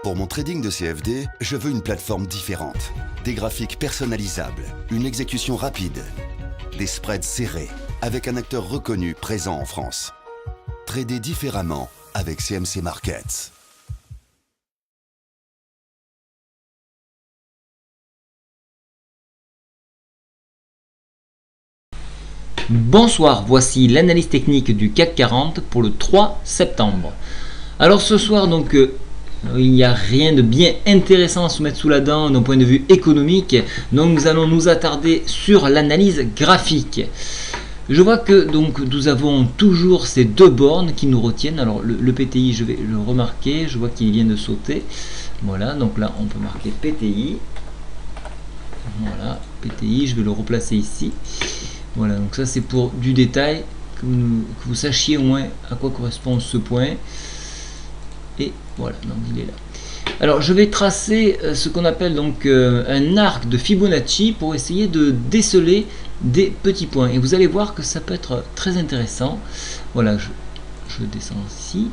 Pour mon trading de CFD, je veux une plateforme différente. Des graphiques personnalisables, une exécution rapide, des spreads serrés, avec un acteur reconnu présent en France. Trader différemment avec CMC Markets. Bonsoir, voici l'analyse technique du CAC 40 pour le 3 septembre. Alors ce soir, donc, il n'y a rien de bien intéressant à se mettre sous la dent d'un point de vue économique, donc nous allons nous attarder sur l'analyse graphique. Je vois que donc nous avons toujours ces deux bornes qui nous retiennent. Alors le PTI, je vais le remarquer, je vois qu'il vient de sauter. Voilà, donc là on peut marquer PTI. Voilà, PTI, je vais le replacer ici. Voilà, donc ça c'est pour du détail, que vous sachiez au moins à quoi correspond ce point. Et voilà, donc il est là. Alors je vais tracer ce qu'on appelle donc un arc de Fibonacci pour essayer de déceler des petits points. Et vous allez voir que ça peut être très intéressant. Voilà, je descends ici.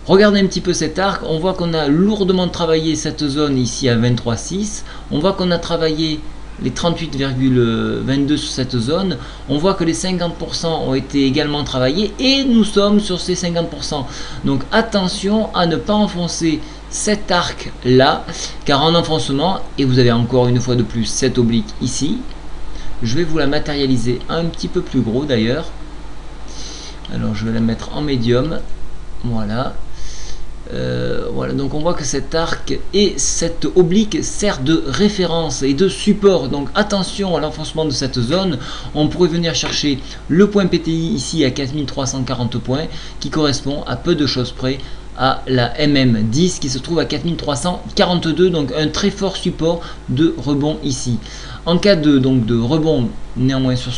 Regardez un petit peu cet arc, on voit qu'on a lourdement travaillé cette zone ici à 23,6. On voit qu'on a travaillé les 38,22 sur cette zone. On voit que les 50% ont été également travaillés et nous sommes sur ces 50%. Donc attention à ne pas enfoncer cet arc là, car en enfoncement, et vous avez encore une fois de plus cette oblique ici, je vais vous la matérialiser un petit peu plus gros d'ailleurs. Alors je vais la mettre en médium. Voilà. Voilà, donc on voit que cet arc et cette oblique sert de référence et de support. Donc attention à l'enfoncement de cette zone. On pourrait venir chercher le point PTI ici à 4340 points, qui correspond à peu de choses près à la MM10 qui se trouve à 4342, donc un très fort support de rebond ici. En cas de rebond néanmoins sur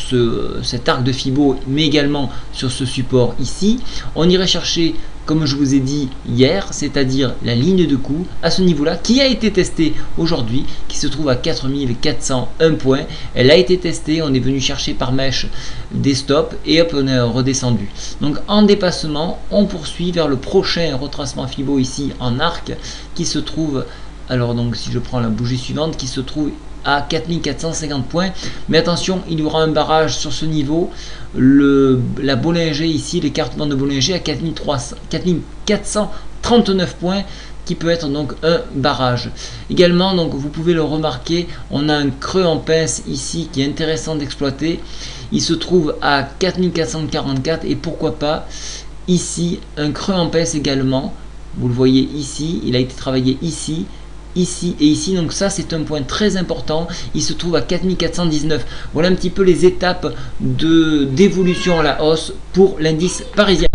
cet arc de Fibo, mais également sur ce support ici, on irait chercher, comme je vous ai dit hier, c'est-à-dire la ligne de coup à ce niveau-là, qui a été testée aujourd'hui, qui se trouve à 4401 points. Elle a été testée, on est venu chercher par mèche des stops et hop, on est redescendu. Donc en dépassement, on poursuit vers le prochain retracement Fibo ici en arc, qui se trouve, alors donc si je prends la bougie suivante, qui se trouve à 4450 points, mais attention, il y aura un barrage sur ce niveau, la Bollinger ici, l'écartement de Bollinger à 4439 points, qui peut être donc un barrage. Également, donc vous pouvez le remarquer, on a un creux en pince ici qui est intéressant d'exploiter. Il se trouve à 4444 et pourquoi pas ici un creux en pince également. Vous le voyez ici, il a été travaillé ici, ici et ici, donc ça c'est un point très important. Il se trouve à 4419. Voilà un petit peu les étapes d'évolution à la hausse pour l'indice parisien.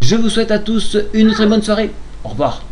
Je vous souhaite à tous une très bonne soirée. Au revoir.